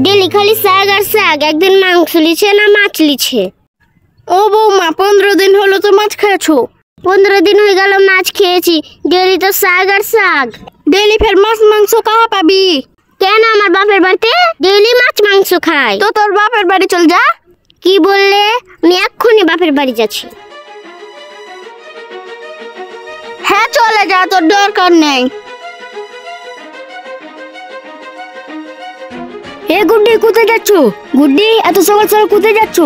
Daily खाली শাক আর শাক, একদিন মাংস লিছে না মাছ লিছে। ও বৌমা 15 দিন হলো তো মাছ খেয়েছো। 15 दिन হয়ে গেল মাছ খেয়েছি, ডেলি তো শাক আর শাক। डेली फिर माছ মাংস কাহা পাবি? কেন আমার বাপের বাড়িতে ডেলি মাছ মাংস খাই। তো তোর বাপের বাড়ি চল যা। কি বললে? আমি এক্ষুনি বাপের বাড়ি যাচ্ছি। হ্যাঁ চলে যা, তোর দরকার নেই। এ গুড্ডি কোথায় যাচ্ছ? গুড্ডি এত সকাল সকাল কোথায় যাচ্ছ?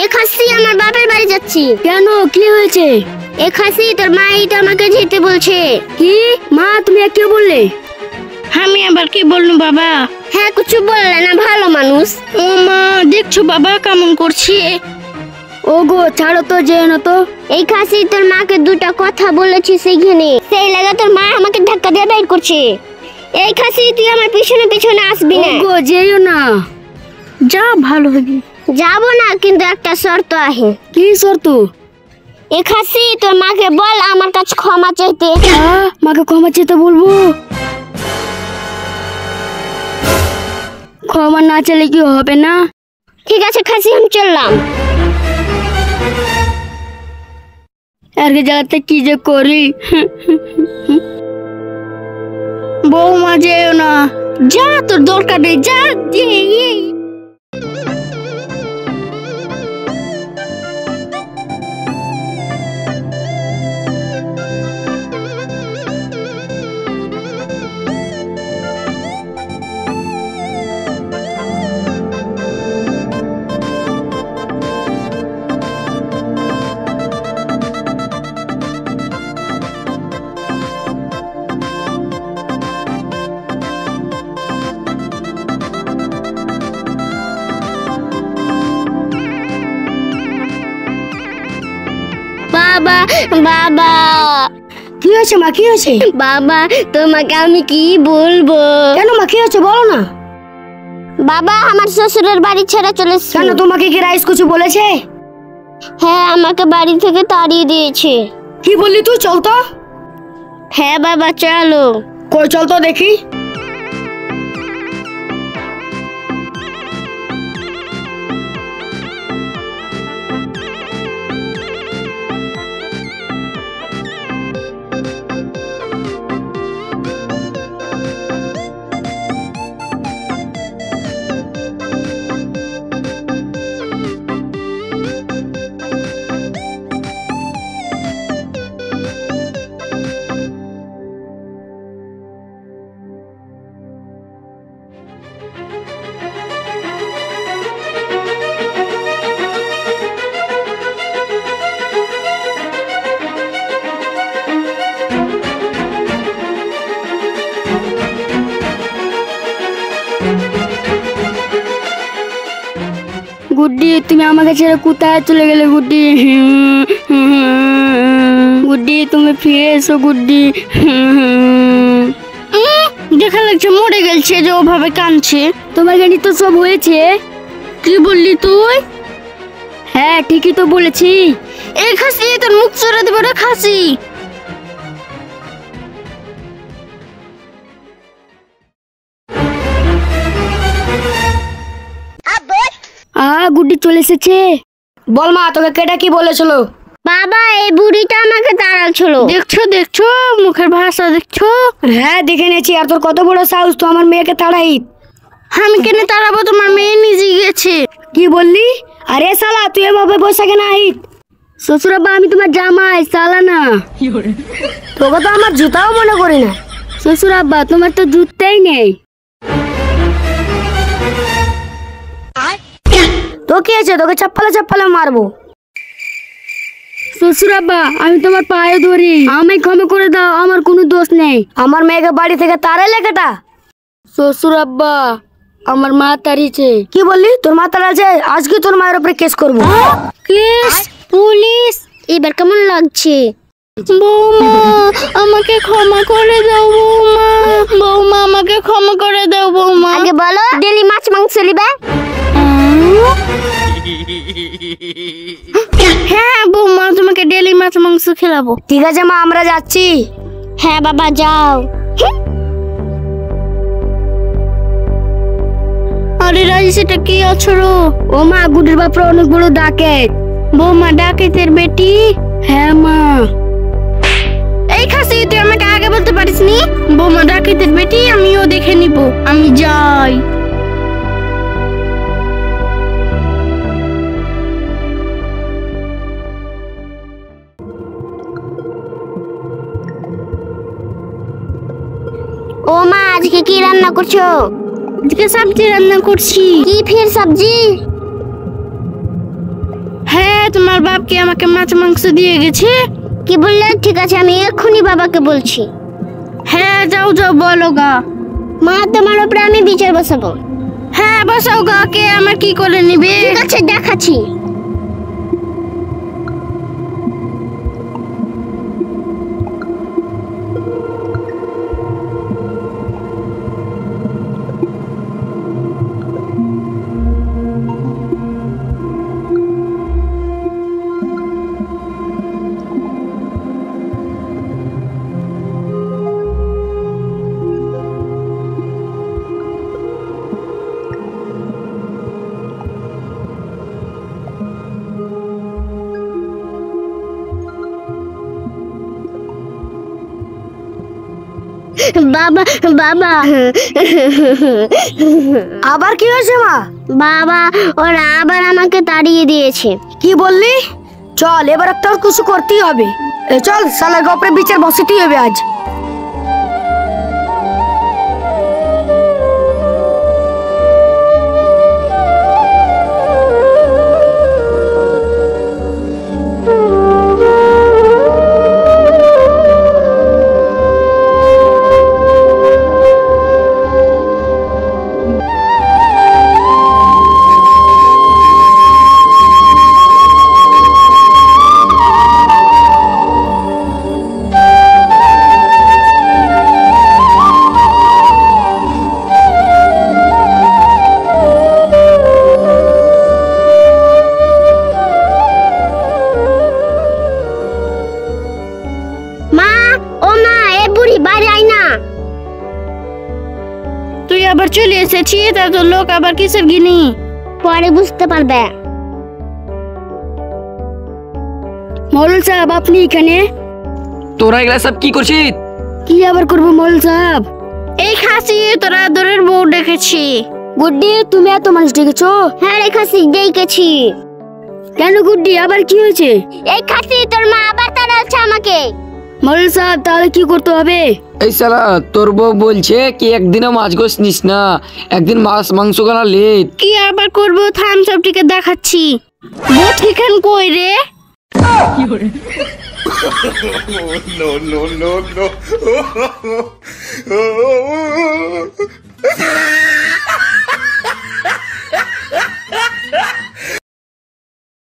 এ খাসি আমার বাপের বাড়ি যাচ্ছি। কেন, কি হয়েছে? এ খাসি তোর মা এটা আমাকে যেতে বলছে। কি মা, তুমি কি বললে? আমি আবার কি বললু বাবা? হ্যাঁ কিছু বললে না, ভালো মানুষ। ও মা দেখছো বাবা কেমন করছে। ও গো ছাড়ো তো, যেও না তো। এই খাসি তোর মাকে দুটো কথা বলেছি সেইখানে, সেই লাগা তোর মা আমাকে ধাক্কা দিয়ে বের করছে। এই খাসি তুই আমার পিছনে পিছনে আসবি না। ও গো যেও না। যা ভালো হবে। যাবো না, কিন্তু একটা শর্ত আছে। কি শর্ত? এ খাসি তোর মাকে বল আমার কাছে ক্ষমা চাইতে। মাকে ক্ষমা চেতে বলবো? ক্ষমা না চাইলে কি হবে না? ঠিক আছে খাসি, আমি চললাম। আর জায়গাতে কি যে করি। বৌমা যেও না, যা তোর দরকার নেই, যা। বাবা বাবা, কি হয়েছে মা, কি হয়েছে? বাবা তোমাকে আমি কি বলবো? কেন মা, কি হয়েছে বলো না। বাবা আমার শ্বশুরের বাড়ি ছেড়ে চলে এসেছে। কেন, তোমাকে কি রাইস কিছু বলেছে? হ্যাঁ আমাকে বাড়ি থেকে তাড়িয়ে দিয়েছে। কি বললি তুই? চল তো। হ্যাঁ বাবা চলো। কই চল তো দেখি। গুড্ডি তুমি আমাকে ছেড়ে কোথায় চলে গেলে? গুড্ডি গুড্ডি তুমি ফিরে এসো গুড্ডি। দেখা লাগছে মরে গেছে যে ওভাবে কাঁদছে। তোমার গাড়ি তো সব হয়েছে। কি বললি তুই? হ্যাঁ ঠিকই তো বলেছি। এই খাসি তোর মুখ চড়ে দেবো রে খাসি। গুড্ডি চলে এসেছে। বল মা, তোকে কেটা কি বলেছিল? বাবা এই বুড়িটা আমাকে তাড়াচ্ছিল। দেখছো দেখছো মুখের ভাষা দেখছো? হ্যাঁ দেখে নিয়েছি। আর তোর কত বড় সাহস, তো আমার মেয়েকে তাড়াই। আমি কেন তাড়াবো? তোমার মেয়ে নিজে গেছে। কি বললি? আরে শালা তুই এভাবে বসে কেন আইত? শ্বশুরাব্বা আমি তোমার জামাই, শালা না। তোকে তো আমার জুতাও মনে করি না। শ্বশুরাব্বা তোমার তো জুততেই নেই। তো কি আছে, তোকে চাপ্পালে চাপ্পালে মারবো। শ্বশুরাব্বা আমি তোমার পায়ে ধরি, আমায় ক্ষমা করে দাও, আমার কোনো দোষ নেই। আমার মেয়েকে বাড়ি থেকে তাড়াইলে কেটা? শ্বশুরাব্বা আমার মা তাড়িয়েছে। কি বললি? তোর মা তাড়াচ্ছে? আজকে তোর মায়ের উপরে কেস করবো। কেস? পুলিশ? এবার কেমন লাগছে? বৌমা আমাকে ক্ষমা করে দাও বৌমা। বৌমা আমাকে ক্ষমা করে দাও বৌমা। আগে বলো ডেলি মাছ মাংস লিবে? হ্যাঁ বৌমা তোমাকে ডেলি মাছ মাংস খেলাবো। ঠিক আছে মা, আমরা যাচ্ছি। হ্যাঁ বাবা যাও। আরে রাজেশ, এটা কি আছড়ো? ও মা, গুড্ডির বাপরা অনেক বড় ডাকাত। বৌমা ডাকাতের বেটি? হ্যাঁ মা। এই খাসি, তুই আমাকে আগে বলতে পারিসনি? বৌমা ডাকাতের বেটি, আমিও দেখে নিব। আমি যাই। ও মা, আজকে কি রান্না করছো? আজকে সবজি রান্না করছি। কি ফের সবজি? হ্যাঁ, তোমার বাপকে আমাকে মাছ মাংস দিয়ে গেছে। কি বললে? ঠিক আছে, আমি এক্ষুনি বাবাকে বলছি। হ্যাঁ, যাও যাও, বলো গা। মা, তোমার উপরে আমি বিচার বসাবো। হ্যাঁ, বসাও গা। কে আমার কি করে নিবে? ঠিক আছে, দেখাচ্ছি। বাবা, বাবা, আবার কি হয়েছে মা? বাবা, ওরা আবার আমাকে তাড়িয়ে দিয়েছে। কি বললি? চল, এবার একটা কিছু করতেই হবে। চল, শালার গপরে বিচার বসাতেই হবে আজ। তুই আবার চলে এসেছিস, তা তো লোক আবার কিসের গিনি? পরে বুঝতে পারবে। মৌলুল সাহেব, আপনি এখানে? তোরা এগুলা সব কি করছিস? কি আবার করবো মৌলুল সাহেব? এই খাসি, তোরা দূরের বউ ডেকেছি। গুড্ডি, তুমি এত মানুষ ডেকেছো? হ্যাঁ রে খাসি, দেখেছি। কেন গুড্ডি, আবার কি হয়েছে? এই খাসি, তোর মা আবার তাড়াচ্ছে আমাকে। মৌলুল সাহেব, তাহলে কি করতে হবে? এই শালা, তোর বউ বলছে কি একদিনও মাছ গোস নিস না, একদিন মাছ মাংস খানা লেট। কি আবার করবো? থাম, সবটিকে দেখাচ্ছি। বউ ঠিকান কই রে? no.